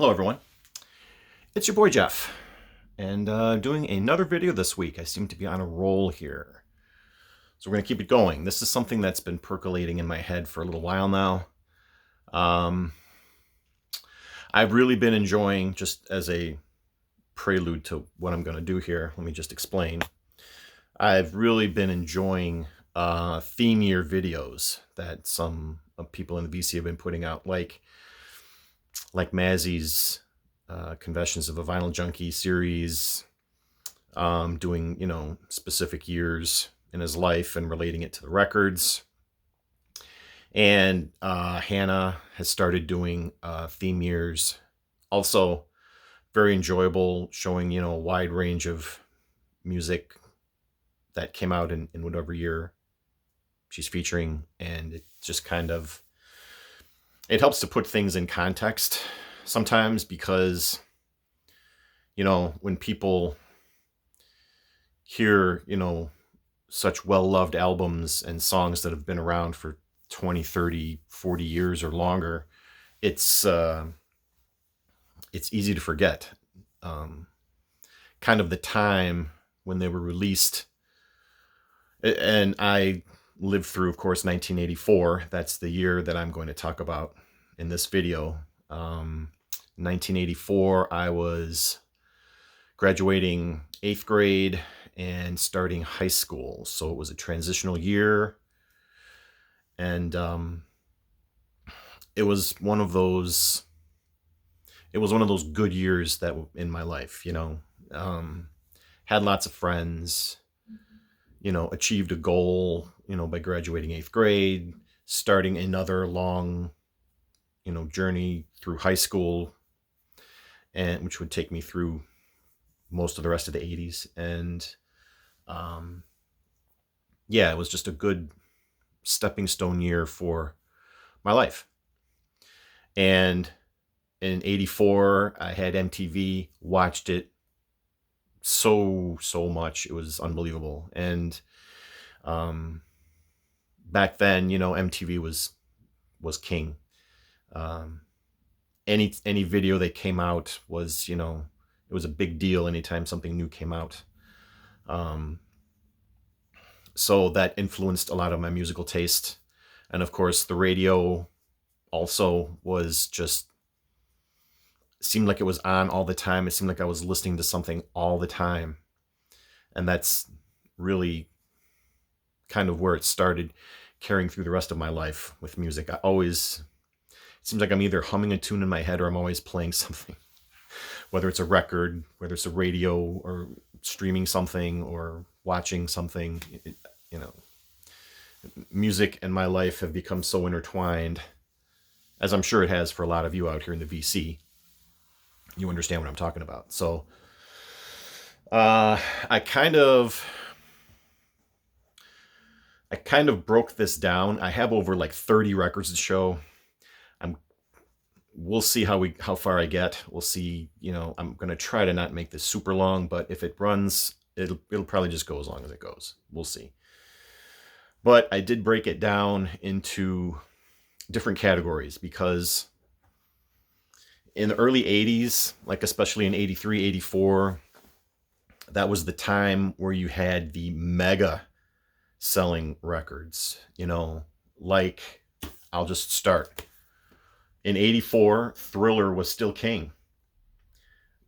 Hello everyone, it's your boy Jeff, and doing another video this week. I seem to be on a roll here, so we're going to keep it going. This is something that's been percolating in my head for a little while now. I've really been enjoying, just as a prelude to what I'm going to do here, let me just explain. I've really been enjoying theme year videos that some people in the VC have been putting out, like Mazzy's Confessions of a Vinyl Junkie series, doing, specific years in his life and relating it to the records. And Hannah has started doing theme years. Also, very enjoyable, showing, a wide range of music that came out in whatever year she's featuring. And it just it helps to put things in context sometimes, because, when people hear, such well-loved albums and songs that have been around for 20, 30, 40 years or longer, it's easy to forget kind of the time when they were released. And I lived through, of course, 1984. That's the year that I'm going to talk about in this video. 1984, I was graduating 8th grade and starting high school. So it was a transitional year. And it was one of those good years that in my life, had lots of friends, achieved a goal, by graduating 8th grade, starting another long, journey through high school, and which would take me through most of the rest of the 80s. And it was just a good stepping stone year for my life. And in 84, I had MTV, watched it so much. It was unbelievable. And back then, MTV was king. Any video that came out was, it was a big deal anytime something new came out. So that influenced a lot of my musical taste. And of course, the radio also seemed like it was on all the time. It seemed like I was listening to something all the time. And that's really kind of where it started, carrying through the rest of my life with music. It seems like I'm either humming a tune in my head or I'm always playing something, whether it's a record, whether it's a radio, or streaming something or watching something. Music and my life have become so intertwined, as I'm sure it has for a lot of you out here in the VC. You understand what I'm talking about. So I kind of broke this down. I have over like 30 records to show. We'll see how far I get. We'll see. I'm going to try to not make this super long, but if it runs, it'll probably just go as long as it goes. We'll see. But I did break it down into different categories, because in the early 80s, like especially in 83, 84, that was the time where you had the mega selling records, like, I'll just start. In 84, Thriller was still king.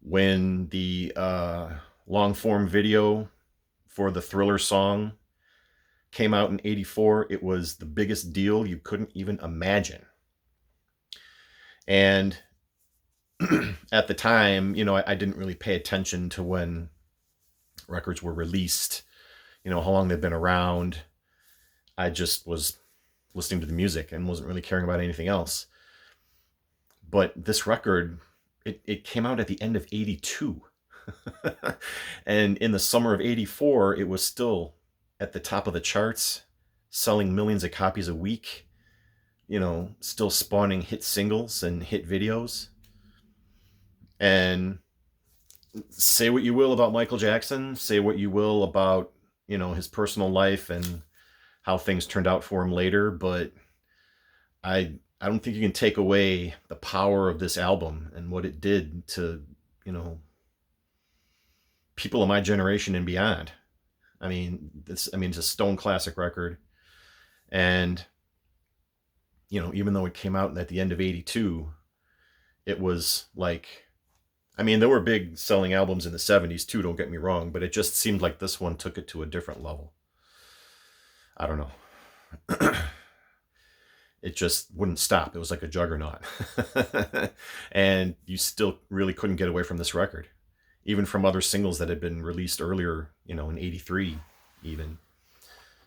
When the long form video for the Thriller song came out in 84, it was the biggest deal you couldn't even imagine. And at the time, I didn't really pay attention to when records were released, how long they've been around. I just was listening to the music and wasn't really caring about anything else. But this record, it came out at the end of 82. And in the summer of 84, it was still at the top of the charts, selling millions of copies a week, still spawning hit singles and hit videos. And say what you will about Michael Jackson, say what you will about, his personal life and how things turned out for him later, but I I don't think you can take away the power of this album and what it did to, people of my generation and beyond. It's a stone classic record. And, even though it came out at the end of 82, it was like, there were big selling albums in the 70s too, don't get me wrong, but it just seemed like this one took it to a different level. I don't know. It just wouldn't stop. It was like a juggernaut. And you still really couldn't get away from this record, even from other singles that had been released earlier, in 83 even.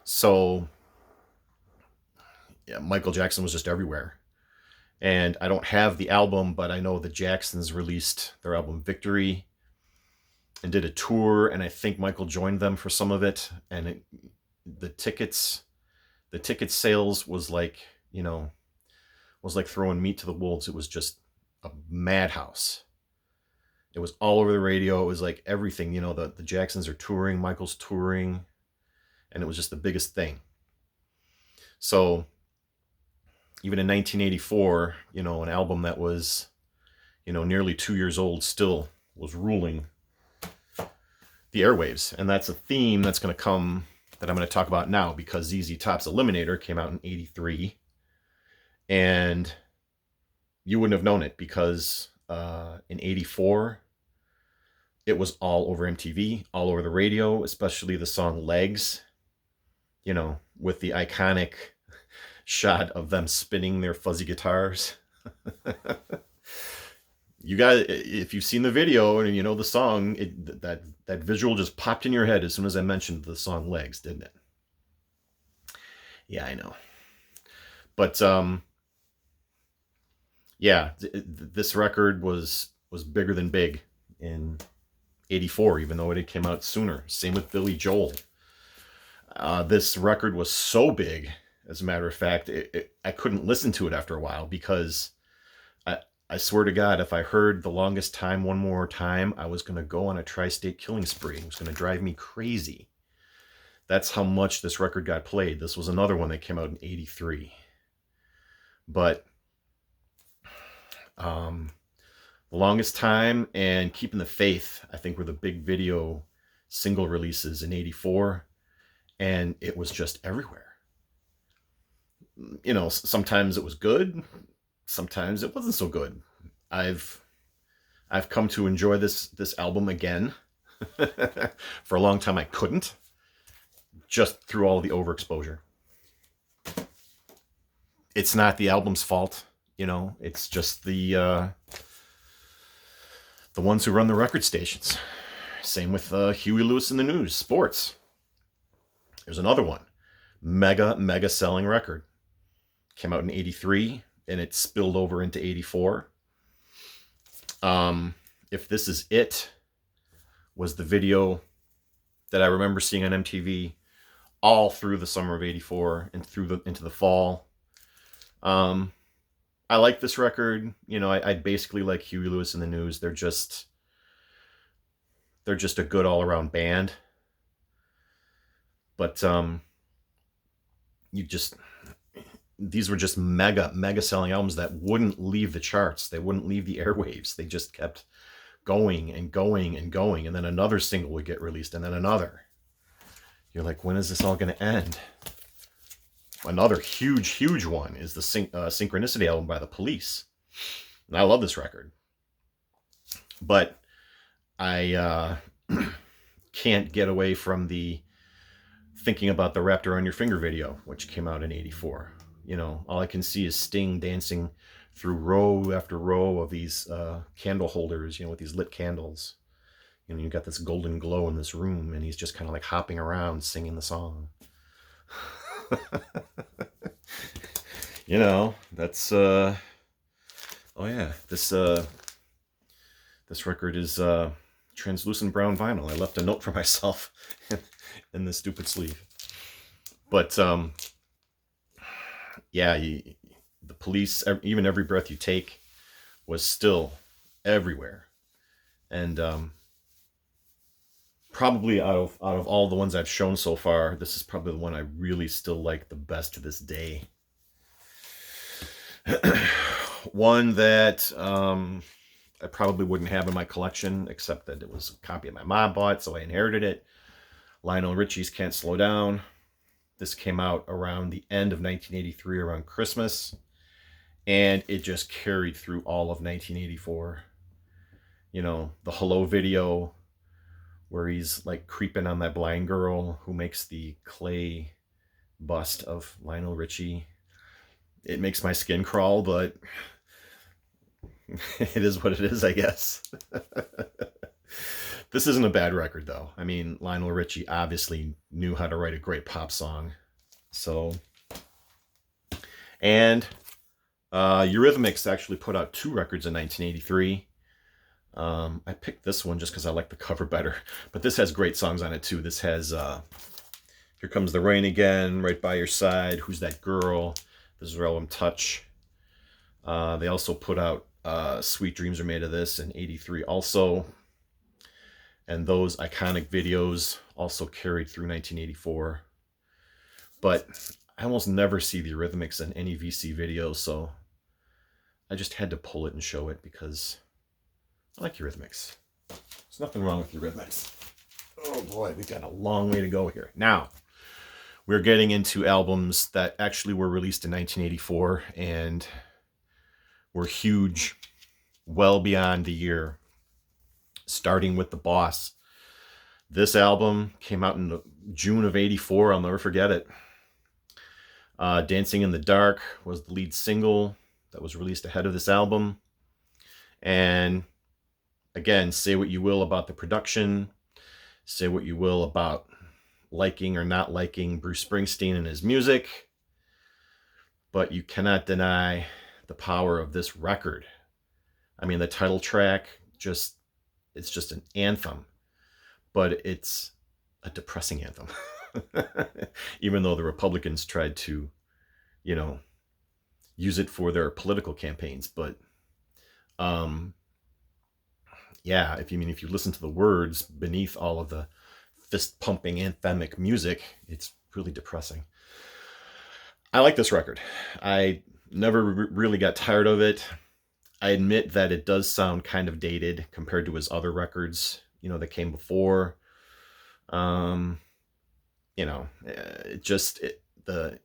So, yeah, Michael Jackson was just everywhere. And I don't have the album, but I know the Jacksons released their album Victory and did a tour, and I think Michael joined them for some of it. And the ticket sales was like, throwing meat to the wolves. It was just a madhouse. It was all over the radio. It was like everything, the Jacksons are touring, Michael's touring, and it was just the biggest thing. So even in 1984, an album that was, nearly 2 years old still was ruling the airwaves. And that's a theme that I'm going to talk about now, because ZZ Top's Eliminator came out in 83. And you wouldn't have known it because in 84, it was all over MTV, all over the radio, especially the song Legs, with the iconic shot of them spinning their fuzzy guitars. You guys, if you've seen the video and you know the song, that visual just popped in your head as soon as I mentioned the song Legs, didn't it? Yeah, I know. But yeah, this record was bigger than big in 84, even though it came out sooner. Same with Billy Joel. This record was so big, as a matter of fact, I couldn't listen to it after a while, because I swear to God, if I heard The Longest Time one more time, I was going to go on a tri-state killing spree. It was going to drive me crazy. That's how much this record got played. This was another one that came out in 83. But The Longest Time and Keeping the Faith, I think, were the big video single releases in 84. And it was just everywhere. Sometimes it was good. Sometimes it wasn't so good. I've come to enjoy this album again. For a long time I couldn't, just through all the overexposure. It's not the album's fault, it's just the ones who run the record stations. Same with Huey Lewis and the News, sports. There's another one, mega selling record. Came out in 83, and it spilled over into 84. If This Is It was the video that I remember seeing on MTV all through the summer of 84 and into the fall. I like this record. I basically like Huey Lewis and the News. They're just a good all-around band. But these were just mega selling albums that wouldn't leave the charts. They wouldn't leave the airwaves. They just kept going and going and going. And then another single would get released, and then another. You're like, when is this all going to end? Another huge one is the Synchronicity album by The Police. And I love this record. But I can't get away from the Thinking About the Raptor on Your Finger video, which came out in 84. All I can see is Sting dancing through row after row of these candle holders, with these lit candles. You've got this golden glow in this room, and he's just kind of like hopping around singing the song. That's oh yeah, this record is translucent brown vinyl. I left a note for myself in the stupid sleeve. But yeah, The Police, even Every Breath You Take, was still everywhere. And probably out of all the ones I've shown so far, this is probably the one I really still like the best to this day. One that I probably wouldn't have in my collection, except that it was a copy my mom bought, so I inherited it. Lionel Richie's Can't Slow Down. This came out around the end of 1983, around Christmas, and it just carried through all of 1984. You know, the Hello video where he's like creeping on that blind girl who makes the clay bust of Lionel Richie. It makes my skin crawl, but it is what it is, I guess. This isn't a bad record, though. I mean, Lionel Richie obviously knew how to write a great pop song. So, and Eurythmics actually put out 2 records in 1983. I picked this one just because I like the cover better, but this has great songs on it too. This has Here Comes the Rain Again, Right by Your Side, Who's That Girl, this is their album Touch. They also put out Sweet Dreams Are Made of This in 83 also, and those iconic videos also carried through 1984. But I almost never see the Eurythmics in any VC video, so I just had to pull it and show it because I like Eurythmics. There's nothing wrong with Eurythmics. Oh boy, we've got a long way to go here. Now, we're getting into albums that actually were released in 1984 and were huge well beyond the year, starting with The Boss. This album came out in June of 84. I'll never forget it. Dancing in the Dark was the lead single that was released ahead of this album. And again, say what you will about the production, say what you will about liking or not liking Bruce Springsteen and his music, but you cannot deny the power of this record. I mean, the title track, it's just an anthem, but it's a depressing anthem. Even though the Republicans tried to, use it for their political campaigns. But yeah, if you listen to the words beneath all of the fist pumping anthemic music, it's really depressing. I like this record. I never really got tired of it. I admit that it does sound kind of dated compared to his other records, that came before. The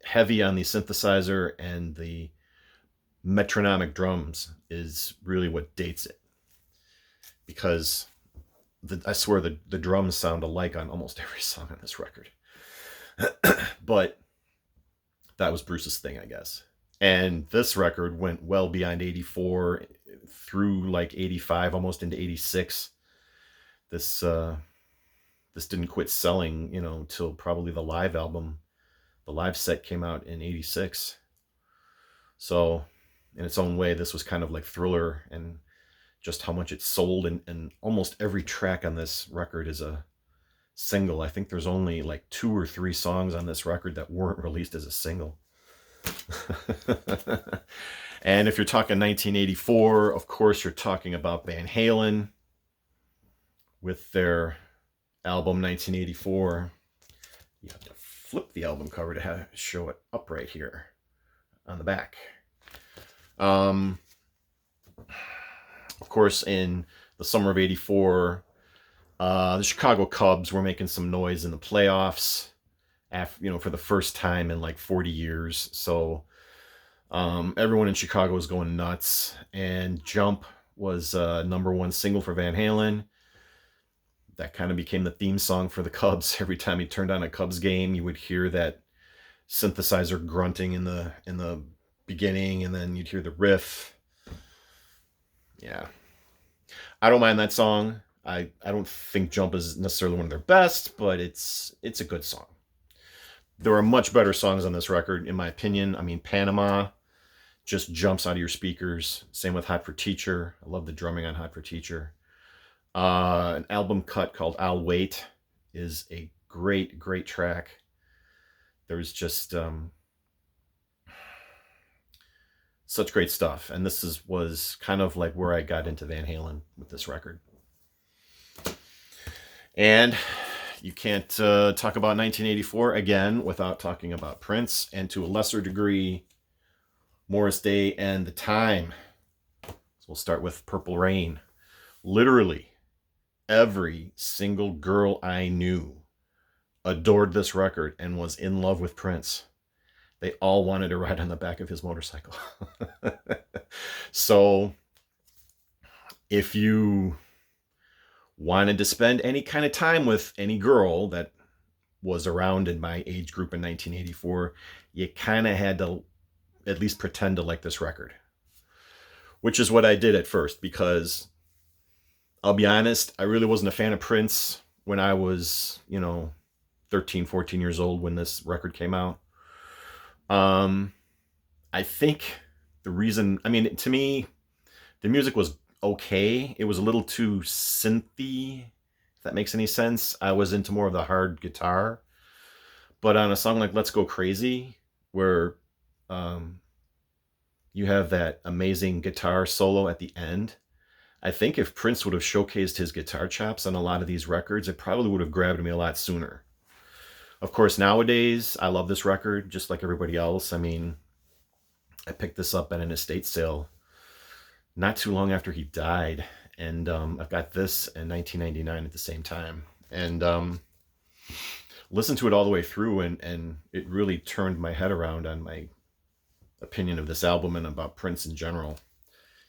heavy on the synthesizer and the metronomic drums is really what dates it. Because I swear the drums sound alike on almost every song on this record. But that was Bruce's thing, I guess. And this record went well beyond 84 through like 85, almost into 86. This didn't quit selling, till probably the live album. The live set came out in 86. So in its own way, this was kind of like Thriller, and just how much it sold, and almost every track on this record is a single. I think there's only like 2 or 3 songs on this record that weren't released as a single. And if you're talking 1984, of course you're talking about Van Halen with their album 1984. You have to flip the album cover to show it upright here on the back. Of course, in the summer of 84, the Chicago Cubs were making some noise in the playoffs, for the first time in like 40 years. So everyone in Chicago was going nuts, and Jump was #1 single for Van Halen. That kind of became the theme song for the Cubs. Every time you turned on a Cubs game, you would hear that synthesizer grunting in the beginning, and then you'd hear the riff. Yeah, I don't mind that song. I don't think Jump is necessarily one of their best, but it's a good song. There are much better songs on this record, in my opinion. I mean, Panama just jumps out of your speakers. Same with Hot for Teacher. I love the drumming on Hot for Teacher. An album cut called I'll Wait is a great, great track. There's just such great stuff. And this was kind of like where I got into Van Halen with this record. And you can't talk about 1984 again without talking about Prince, and to a lesser degree, Morris Day and the Time. So we'll start with Purple Rain. Literally every single girl I knew adored this record and was in love with Prince. They all wanted to ride on the back of his motorcycle. So if you wanted to spend any kind of time with any girl that was around in my age group in 1984, you kind of had to at least pretend to like this record, which is what I did at first, because I'll be honest, I really wasn't a fan of Prince when I was, 13, 14 years old when this record came out. I think the reason, to me, the music was okay. It was a little too synthy, if that makes any sense. I was into more of the hard guitar. But on a song like Let's Go Crazy, where you have that amazing guitar solo at the end, I think if Prince would have showcased his guitar chops on a lot of these records, it probably would have grabbed me a lot sooner. Of course, nowadays, I love this record, just like everybody else. I picked this up at an estate sale not too long after he died, and I've got this in 1999 at the same time. And listened to it all the way through, and it really turned my head around on my opinion of this album and about Prince in general.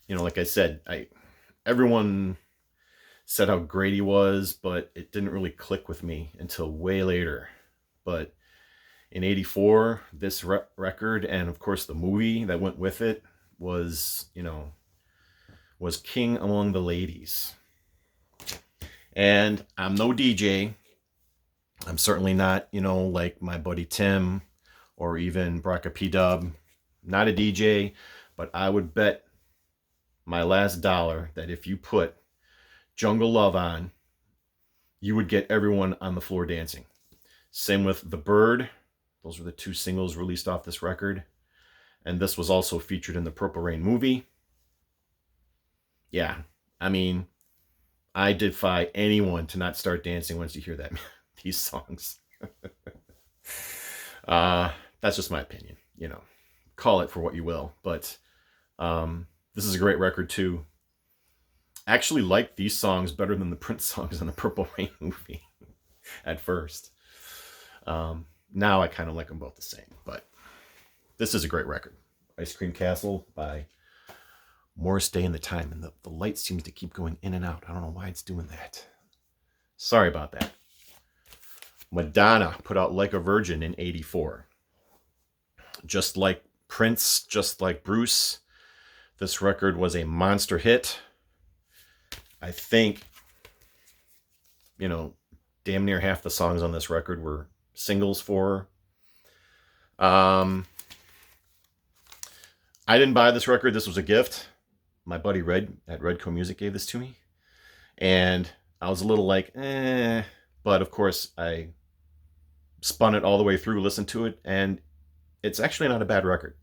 Like I said, everyone said how great he was, but it didn't really click with me until way later. But in 84, this record, and of course the movie that went with it, was king among the ladies. And I'm no DJ. I'm certainly not, like my buddy Tim or even Braca P-Dub. Not a DJ, but I would bet my last dollar that if you put Jungle Love on, you would get everyone on the floor dancing. Same with The Bird. Those were the two singles released off this record. And this was also featured in the Purple Rain movie. Yeah, I defy anyone to not start dancing once you hear these songs. That's just my opinion, Call it for what you will. But this is a great record too. I actually liked these songs better than the Prince songs in the Purple Rain movie at first. Now I kind of like them both the same, but this is a great record. Ice Cream Castle by Morris Day and the Time. And the light seems to keep going in and out. I don't know why it's doing that. Sorry about that. Madonna put out Like a Virgin in 84. Just like Prince, just like Bruce, this record was a monster hit. I think, damn near half the songs on this record were singles for her. I didn't buy this record. This was a gift. My buddy Red at Redco Music gave this to me. And I was a little like, But of course, I spun it all the way through, listened to it, and it's actually not a bad record.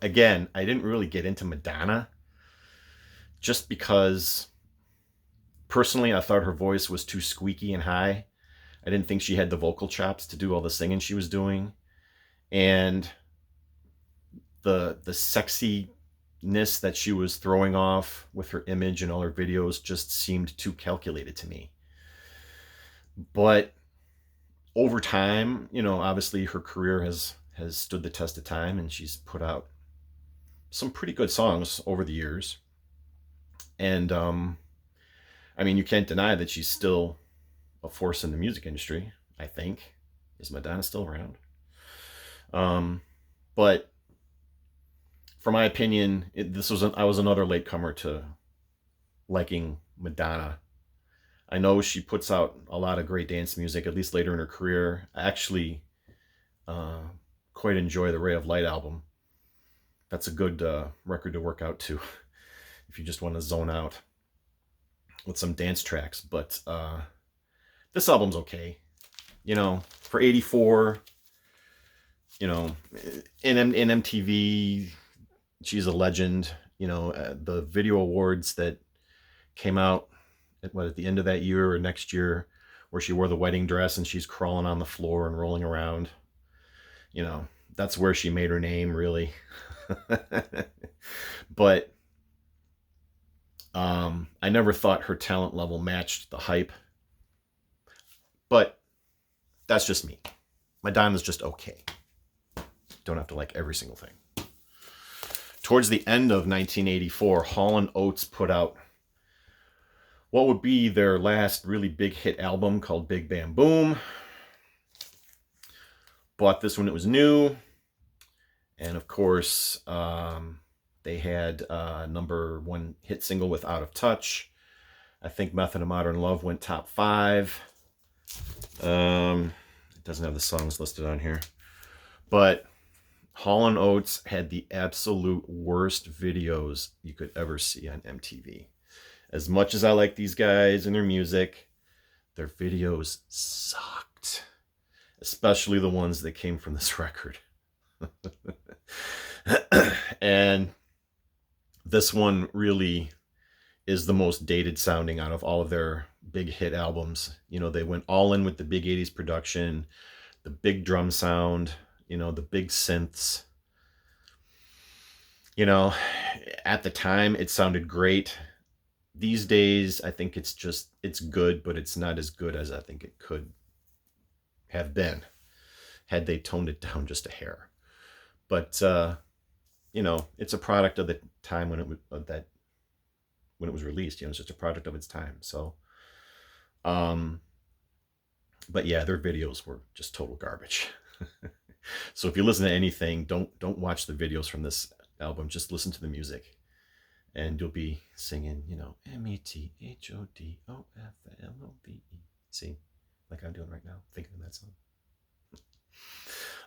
Again, I didn't really get into Madonna just because personally I thought her voice was too squeaky and high. I didn't think she had the vocal chops to do all the singing she was doing. And the sexiness that she was throwing off with her image and all her videos just seemed too calculated to me. But over time, obviously her career has stood the test of time, and she's put out some pretty good songs over the years. And you can't deny that she's still a force in the music industry, I think. Is Madonna still around? But for my opinion, I was another latecomer to liking Madonna. I know she puts out a lot of great dance music, at least later in her career. I actually quite enjoy the Ray of Light album. That's a good record to work out to if you just want to zone out with some dance tracks. But this album's okay. For 84, in MTV, she's a legend. The video awards that came out at the end of that year or next year, where she wore the wedding dress and she's crawling on the floor and rolling around. That's where she made her name, really. But I never thought her talent level matched the hype. But that's just me. Madonna's just okay. Don't have to like every single thing. Towards the end of 1984, Hall & Oates put out what would be their last really big hit album called Big Bam Boom. Bought this when it was new. And of course, they had a #1 hit single with Out of Touch. I think Method of Modern Love went top 5. It doesn't have the songs listed on here. But Hall & Oates had the absolute worst videos you could ever see on MTV. As much as I like these guys and their music, their videos sucked. Especially the ones that came from this record. And this one really is the most dated sounding out of all of their big hit albums. You know, they went all in with the big 80s production, the big drum sound, you know, the big synths. You know, at the time it sounded great. These days, I think it's good, but it's not as good as I think it could have been had they toned it down just a hair. But you know, it's a product of the time when it was released. You know, it's just a product of its time. So, but yeah, their videos were just total garbage. So if you listen to anything, don't watch the videos from this album. Just listen to the music, and you'll be singing, you know, METHODOFLOVE. See, like I'm doing right now, thinking of that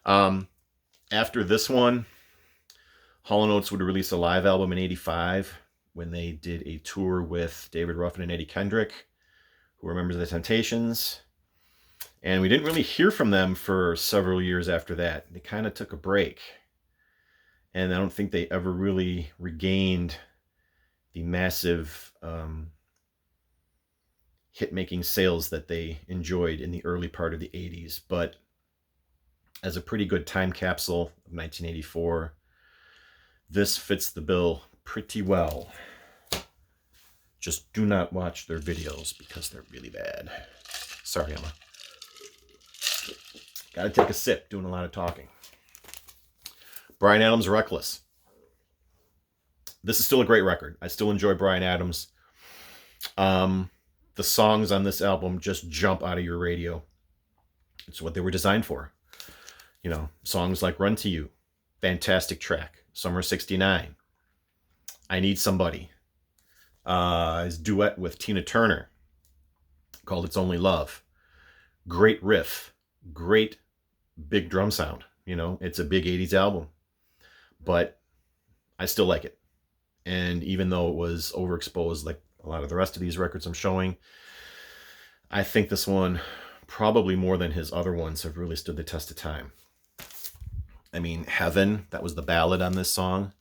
song. After this one, Hall & Oates would release a live album in 85 when they did a tour with David Ruffin and Eddie Kendrick, who were members of the Temptations. And we didn't really hear from them for several years after that. They kind of took a break. And I don't think they ever really regained the massive hit-making sales that they enjoyed in the early part of the 80s. But as a pretty good time capsule of 1984, this fits the bill pretty well. Just do not watch their videos because they're really bad. Sorry, Emma. Gotta take a sip, doing a lot of talking. Bryan Adams' Reckless. This is still a great record. I still enjoy Bryan Adams. The songs on this album just jump out of your radio. It's what they were designed for. You know, songs like Run to You, fantastic track. Summer 69, I Need Somebody. His duet with Tina Turner called It's Only Love. Great riff, great big drum sound. You know, it's a big 80s album, but I still like it. And even though it was overexposed like a lot of the rest of these records I'm showing, I think this one, probably more than his other ones, have really stood the test of time. I mean, Heaven, that was the ballad on this song.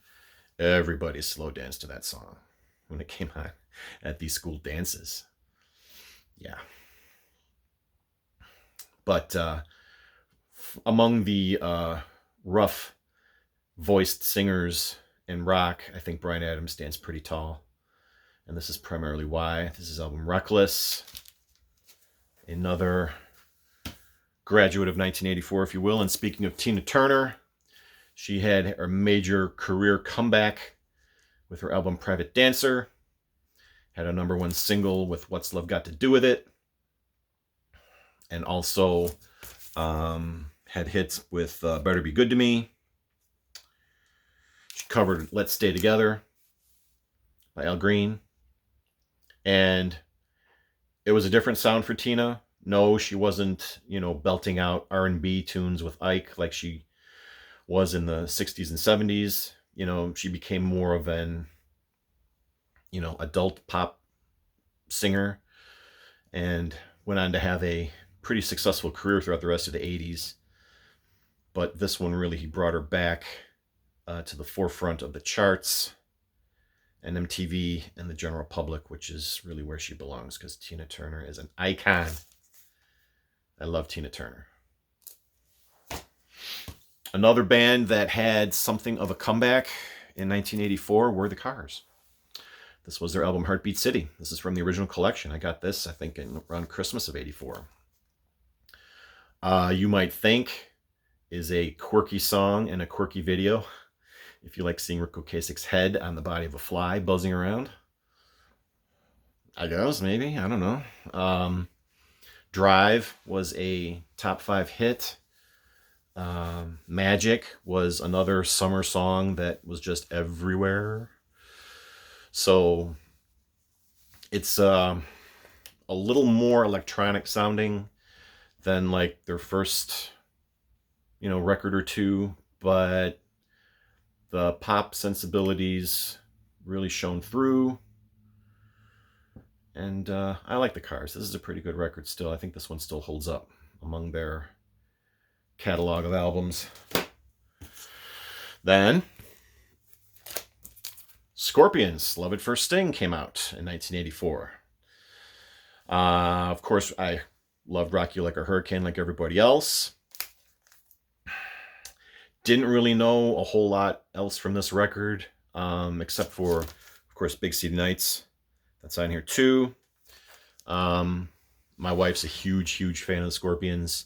Everybody slow danced to that song when it came on at these school dances. Yeah. But among the rough voiced singers in rock, I think Bryan Adams stands pretty tall. And this is primarily why. This is album Reckless. Another graduate of 1984, if you will. And speaking of Tina Turner, she had her major career comeback with her album Private Dancer. Had a #1 single with What's Love Got to Do With It. And also had hits with Better Be Good to Me. She covered Let's Stay Together by Al Green. And it was a different sound for Tina. No, she wasn't, you know, belting out R&B tunes with Ike like she was in the 60s and 70s. You know, she became more of an, you know, adult pop singer and went on to have a pretty successful career throughout the rest of the 80s. But this one really, he brought her back to the forefront of the charts and MTV and the general public, which is really where she belongs because Tina Turner is an icon. I love Tina Turner. Another band that had something of a comeback in 1984 were the Cars. This was their album Heartbeat City. This is from the original collection. I got this, I think, around Christmas of 84. You Might Think is a quirky song and a quirky video. If you like seeing Rick Ocasek's head on the body of a fly buzzing around. I guess, maybe. I don't know. Drive was a top 5 hit. Magic was another summer song that was just everywhere. So it's a little more electronic sounding than like their first, record or two, but the pop sensibilities really shone through. And I like the Cars. This is a pretty good record still. I think this one still holds up among their catalog of albums. Then Scorpions, Love at First Sting came out in 1984. Of course, I loved Rock You Like a Hurricane like everybody else. Didn't really know a whole lot else from this record, except for, of course, Big City Nights. That's on here too. My wife's a huge, huge fan of the Scorpions.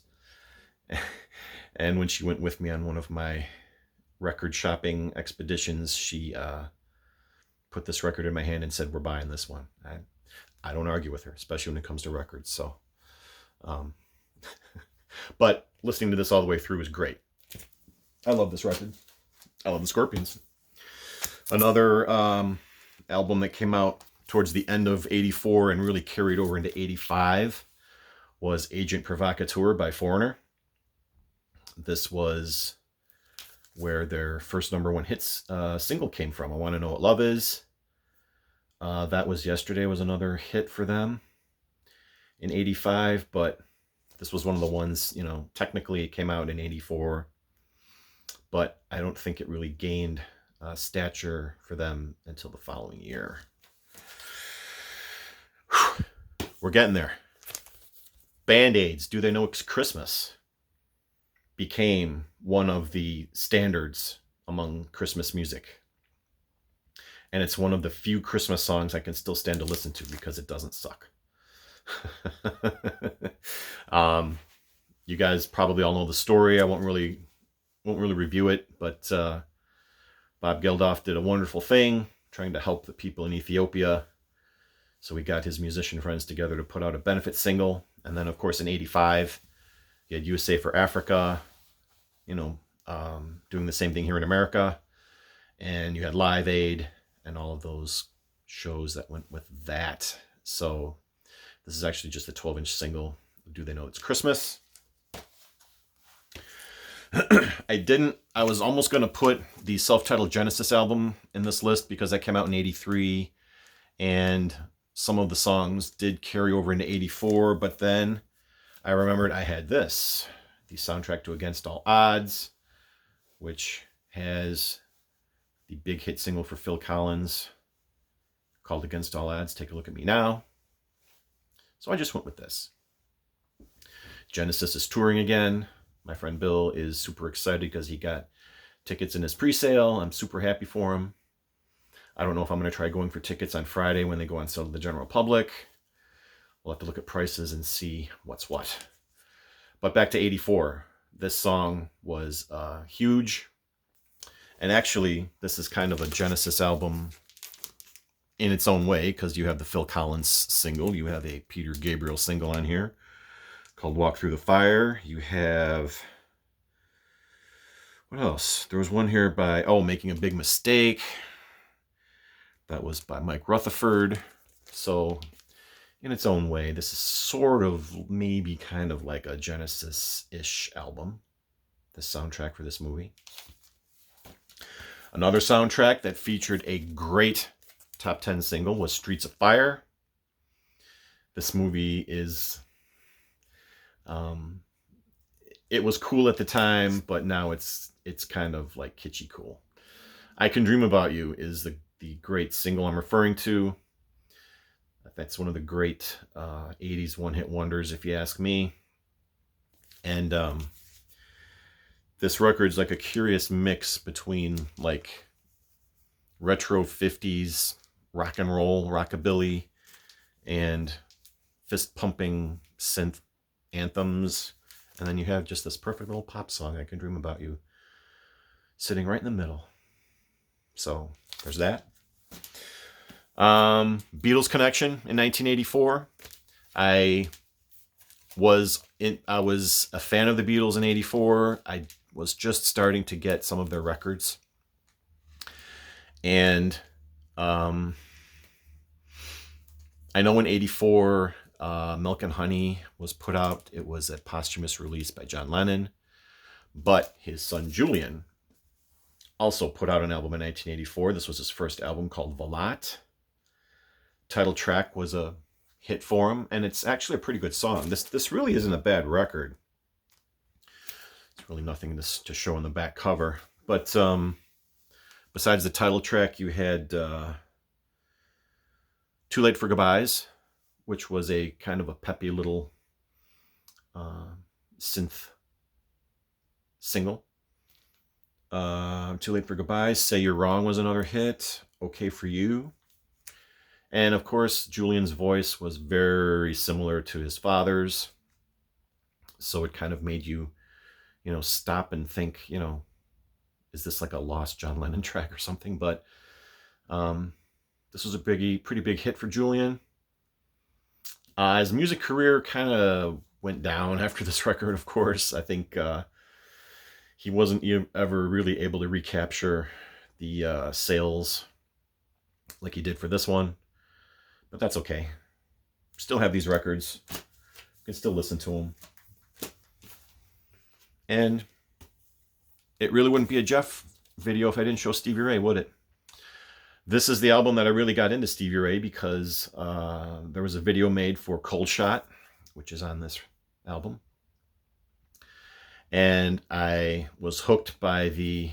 And when she went with me on one of my record shopping expeditions, she put this record in my hand and said, "We're buying this one." I don't argue with her, especially when it comes to records. So, but listening to this all the way through is great. I love this record. I love the Scorpions. Another album that came out towards the end of 84 and really carried over into 85 was Agent Provocateur by Foreigner. This was where their first #1 hits single came from. I Want to Know What Love Is. That Was Yesterday was another hit for them in 85, but this was one of the ones, technically it came out in 84, but I don't think it really gained stature for them until the following year. Whew. We're getting there. Band-Aids, Do They Know It's Christmas, became one of the standards among Christmas music. And it's one of the few Christmas songs I can still stand to listen to because it doesn't suck. You guys probably all know the story. I won't really review it, but Bob Geldof did a wonderful thing trying to help the people in Ethiopia. So we got his musician friends together to put out a benefit single. And then, of course, in 85, you had USA for Africa, doing the same thing here in America. And you had Live Aid and all of those shows that went with that. So this is actually just a 12-inch single. Do They Know It's Christmas? I was almost going to put the self-titled Genesis album in this list because that came out in 83. And some of the songs did carry over into 84. But then I remembered I had this, the soundtrack to Against All Odds, which has the big hit single for Phil Collins called Against All Odds, Take a Look at Me Now. So I just went with this. Genesis is touring again. My friend Bill is super excited because he got tickets in his pre-sale. I'm super happy for him. I don't know if I'm going to try going for tickets on Friday when they go on sale to the general public. We'll have to look at prices and see what's what. But back to 84. This song was huge. And actually, this is kind of a Genesis album in its own way because you have the Phil Collins single. You have a Peter Gabriel single on here called Walk Through the Fire. You have... what else? There was one here by... Making a Big Mistake. That was by Mike Rutherford. So, in its own way, this is sort of maybe kind of like a Genesis-ish album. The soundtrack for this movie. Another soundtrack that featured a great top 10 single was Streets of Fire. This movie is... it was cool at the time, but now it's kind of like kitschy cool. I Can Dream About You is the great single I'm referring to. That's one of the great 80s one-hit wonders, if you ask me. And this record's like a curious mix between like retro 50s rock and roll, rockabilly, and fist pumping synth anthems. And then you have just this perfect little pop song, I Can Dream About You, sitting right in the middle. So there's that. Beatles connection in 1984. I was a fan of the Beatles in 84. I was just starting to get some of their records. And I know in 84, Milk and Honey was put out. It was a posthumous release by John Lennon. But his son Julian also put out an album in 1984. This was his first album called Valat. Title track was a hit for him, and it's actually a pretty good song. This really isn't a bad record. It's really nothing to show on the back cover. But besides the title track, you had Too Late for Goodbyes, which was a kind of a peppy little synth single. Too Late for Goodbyes, Say You're Wrong was another hit. Okay for You. And of course, Julian's voice was very similar to his father's. So it kind of made you, stop and think, is this like a lost John Lennon track or something? But this was a pretty big hit for Julian. His music career kind of went down after this record, of course. I think he wasn't ever really able to recapture the sales like he did for this one. But that's okay. Still have these records. You can still listen to them. And it really wouldn't be a Jeff video if I didn't show Stevie Ray, would it? This is the album that I really got into Stevie Ray because there was a video made for Cold Shot, which is on this album. And I was hooked by the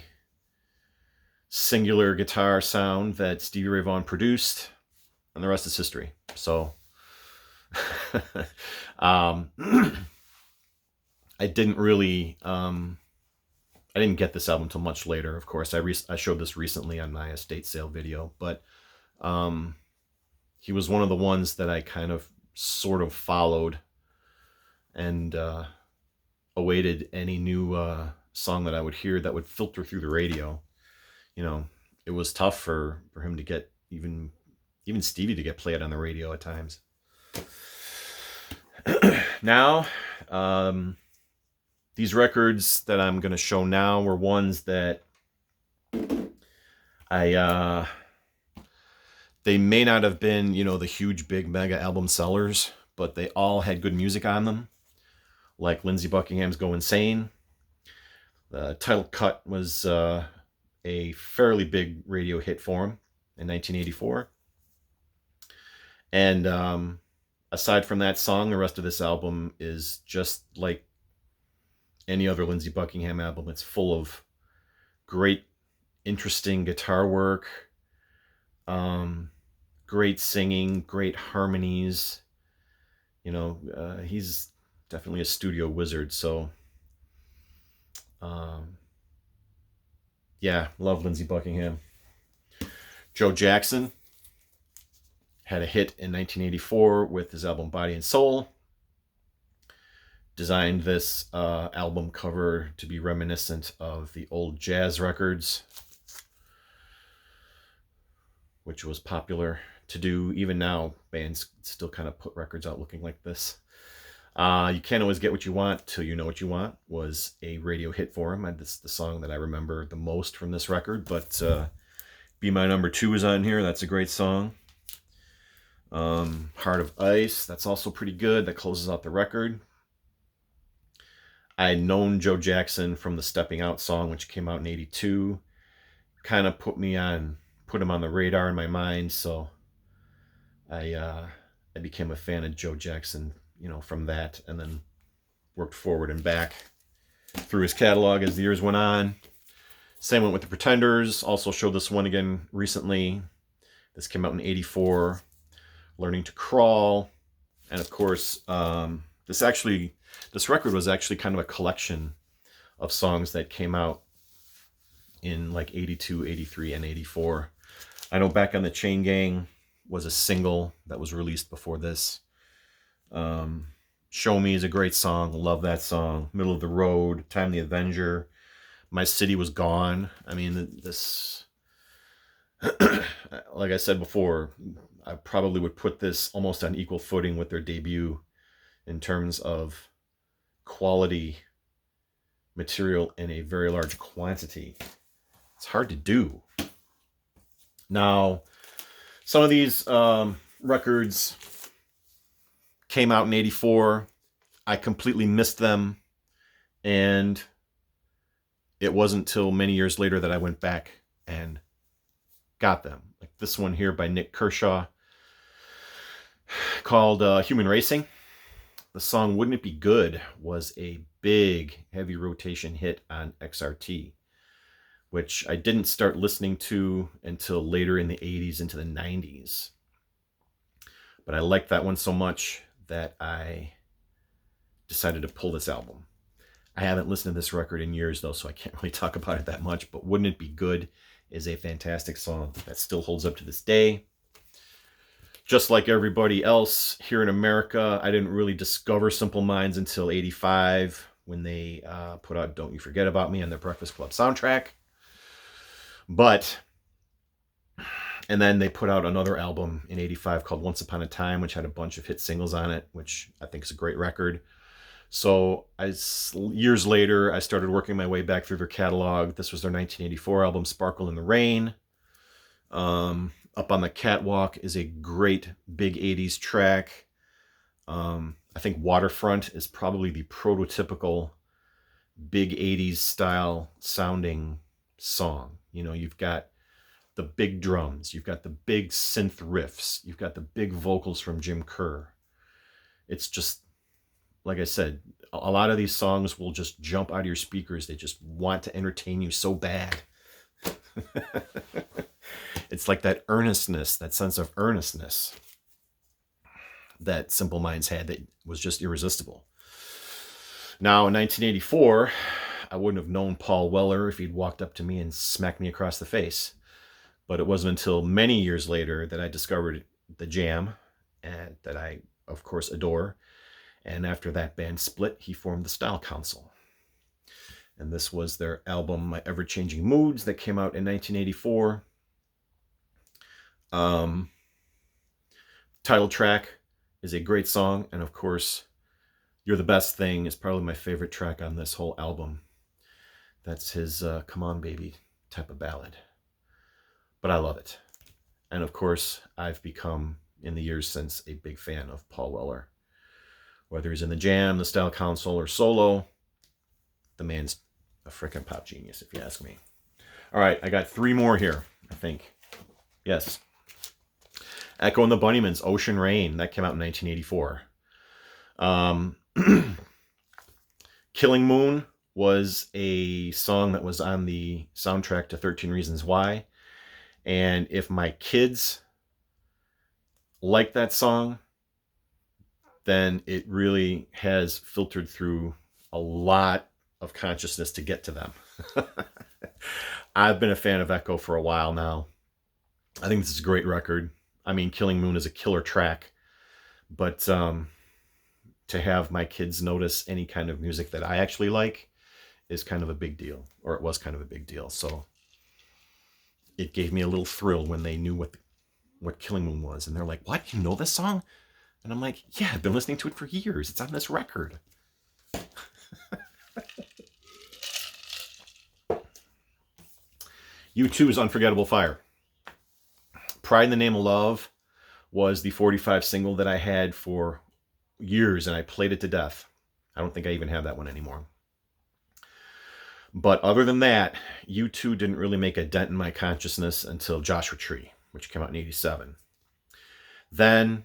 singular guitar sound that Stevie Ray Vaughan produced, and the rest is history. So I didn't really I didn't get this album until much later. Of course, I showed this recently on my estate sale video, but he was one of the ones that I kind of sort of followed and awaited any new song that I would hear that would filter through the radio. It was tough for him to get even Stevie to get played on the radio at times. Now, these records that I'm going to show now were ones that they may not have been, the huge, big, mega album sellers, but they all had good music on them. Like Lindsey Buckingham's Go Insane. The title cut was a fairly big radio hit for him in 1984. And aside from that song, the rest of this album is just like any other Lindsey Buckingham album. It's full of great, interesting guitar work, great singing, great harmonies. He's definitely a studio wizard. So, yeah, love Lindsey Buckingham. Joe Jackson had a hit in 1984 with his album Body and Soul. Designed this album cover to be reminiscent of the old jazz records, which was popular to do. Even now, bands still kind of put records out looking like this. You Can't Always Get What You Want Till You Know What You Want was a radio hit for him. That's the song that I remember the most from this record, but Be My Number 2 is on here. That's a great song. Heart of Ice, that's also pretty good. That closes out the record. I'd known Joe Jackson from the Stepping Out song, which came out in 82. Kind of put him on the radar in my mind, so I became a fan of Joe Jackson, from that, and then worked forward and back through his catalog as the years went on. Same went with the Pretenders. Also showed this one again recently. This came out in 84. Learning to Crawl. And of course, this record was actually kind of a collection of songs that came out in like 82, 83, and 84. I know Back on the Chain Gang was a single that was released before this. Show Me is a great song. Love that song. Middle of the Road, Time the Avenger, My City Was Gone. I mean, this, like I said before, I probably would put this almost on equal footing with their debut in terms of quality material in a very large quantity. It's hard to do. Now, some of these records came out in 84. I completely missed them. And it wasn't until many years later that I went back and got them. Like this one here by Nick Kershaw called Human Racing. The song Wouldn't It Be Good was a big, heavy rotation hit on XRT, which I didn't start listening to until later in the 80s into the 90s. But I liked that one so much that I decided to pull this album. I haven't listened to this record in years, though, so I can't really talk about it that much. But Wouldn't It Be Good is a fantastic song that still holds up to this day. Just like everybody else here in America, I didn't really discover Simple Minds until 85 when they put out Don't You Forget About Me on their Breakfast Club soundtrack. And then they put out another album in 85 called Once Upon a Time, which had a bunch of hit singles on it, which I think is a great record. So years later, I started working my way back through their catalog. This was their 1984 album, Sparkle in the Rain. Up on the Catwalk is a great big 80s track. I think Waterfront is probably the prototypical big 80s style sounding song. You know, you've got the big drums, you've got the big synth riffs, you've got the big vocals from Jim Kerr. It's just, like I said, a lot of these songs will just jump out of your speakers. They just want to entertain you so bad. It's like that earnestness, that sense of earnestness that Simple Minds had that was just irresistible. Now, in 1984, I wouldn't have known Paul Weller if he'd walked up to me and smacked me across the face. But it wasn't until many years later that I discovered The Jam, and that I, of course, adore. And after that band split, he formed the Style Council. And this was their album, My Ever-Changing Moods, that came out in 1984. Title track is a great song. And of course, You're the Best Thing is probably my favorite track on this whole album. That's his Come On Baby type of ballad. But I love it. And of course, I've become, in the years since, a big fan of Paul Weller. Whether he's in the Jam, the Style Council, or solo, the man's a freaking pop genius, if you ask me. All right, I got 3 more here, I think. Yes. Echo and the Bunnymen's Ocean Rain. That came out in 1984. Killing Moon was a song that was on the soundtrack to 13 Reasons Why. And if my kids like that song, then it really has filtered through a lot of consciousness to get to them. I've been a fan of Echo for a while now. I think this is a great record. I mean, Killing Moon is a killer track. But to have my kids notice any kind of music that I actually like is kind of a big deal. Or it was kind of a big deal. So it gave me a little thrill when they knew what Killing Moon was. And they're like, what? You know this song? And I'm like, yeah, I've been listening to it for years. It's on this record. U2's Unforgettable Fire. Pride in the Name of Love was the 45 single that I had for years, and I played it to death. I don't think I even have that one anymore. But other than that, U2 didn't really make a dent in my consciousness until Joshua Tree, which came out in 87. Then,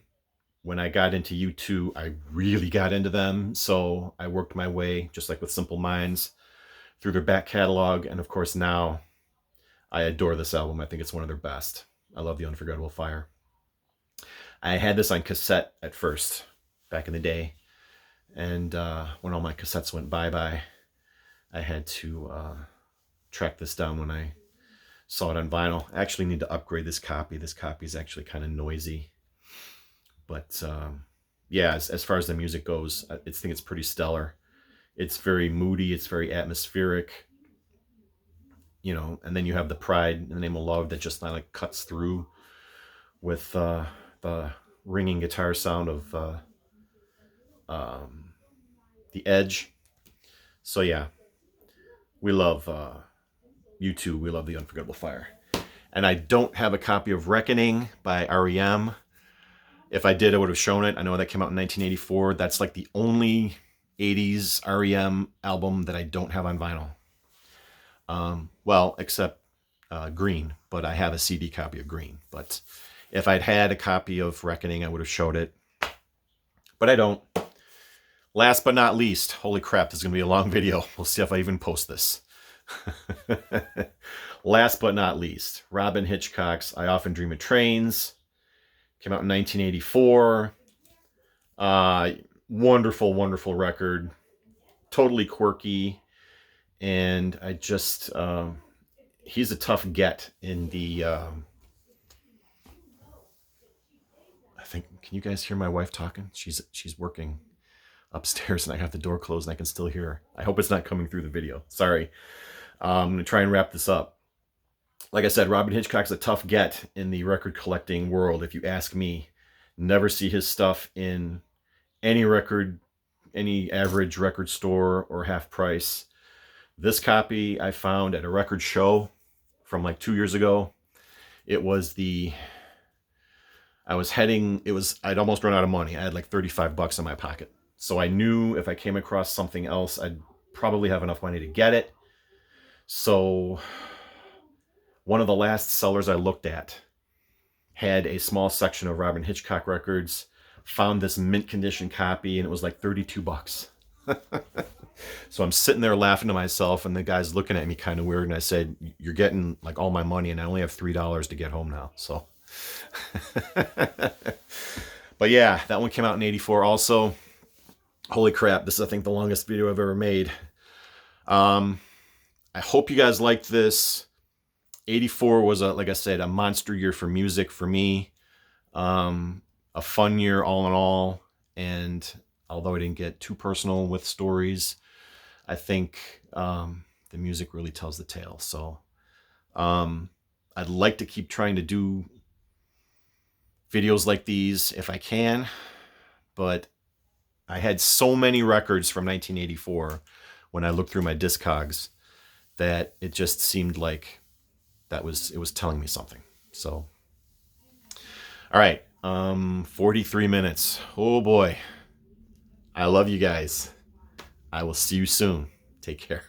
when I got into U2, I really got into them. So I worked my way, just like with Simple Minds, through their back catalog. And of course, now I adore this album. I think it's one of their best. I love the Unforgettable Fire. I had this on cassette at first, back in the day. And when all my cassettes went bye-bye, I had to track this down when I saw it on vinyl. I actually need to upgrade this copy. This copy is actually kind of noisy. But yeah, as far as the music goes, I think it's pretty stellar. It's very moody. It's very atmospheric. You know, and then you have the Pride in the Name of Love that just like cuts through with the ringing guitar sound of the Edge. So yeah, we love U2. We love the Unforgettable Fire. And I don't have a copy of Reckoning by REM. If I did, I would have shown it. I know that came out in 1984. That's like the only 80s REM album that I don't have on vinyl. Well, except Green, but I have a CD copy of Green. But if I'd had a copy of Reckoning, I would have showed it. But I don't. Last but not least, holy crap, this is going to be a long video. We'll see if I even post this. Last but not least, Robin Hitchcock's I Often Dream of Trains. Came out in 1984. Wonderful, wonderful record. Totally quirky. And I just, he's a tough get in the, I think, can you guys hear my wife talking? She's working upstairs and I have the door closed and I can still hear her. I hope it's not coming through the video. Sorry. I'm going to try and wrap this up. Like I said, Robin Hitchcock's a tough get in the record collecting world, if you ask me. Never see his stuff in any average record store or half price. This copy I found at a record show from like 2 years ago. It was I'd almost run out of money. I had like $35 in my pocket. So I knew if I came across something else, I'd probably have enough money to get it. So one of the last sellers I looked at had a small section of Robin Hitchcock records, found this mint condition copy, and it was like $32. So I'm sitting there laughing to myself, and the guy's looking at me kind of weird, and I said, "You're getting like all my money, and I only have $3 to get home now." So, but yeah, that one came out in '84 also. Holy crap, this is, I think, the longest video I've ever made. I hope you guys liked this. 84 was, like I said, a monster year for music for me. A fun year all in all. And although I didn't get too personal with stories, I think the music really tells the tale. So I'd like to keep trying to do videos like these if I can. But I had so many records from 1984 when I looked through my Discogs that it just seemed like it was telling me something. So, all right, 43 minutes. Oh boy. I love you guys. I will see you soon. Take care.